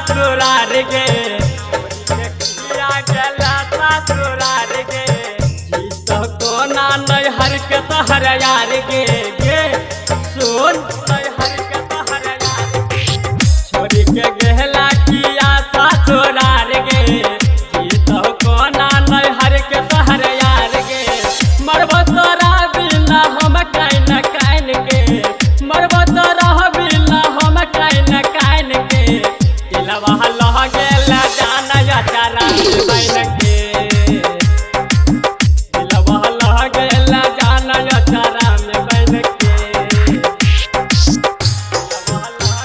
ससुरार गे गेला ससुरार गे तो कोना नहीं हर के तहर यार गे सुन नहीं हर के तहर यार छोड़ी के गेला किया ससुरार गे तो कोना नहीं हर के तहर यार गे मरबो तोरा बिना हम काइन काइन के मरबो तोरा बिना हम काइन काइन के दिलवा लह गेला जाना या चारा बन के दिलवा लह गेला जाना या चारा में बन के दिलवा लह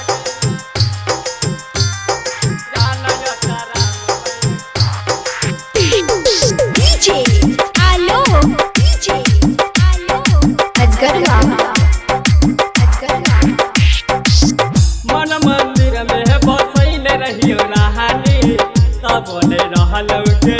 जाना या चारा DJ Alo Adgar मन मंदिर में बसैल रहियो रानी तब बोले रहल के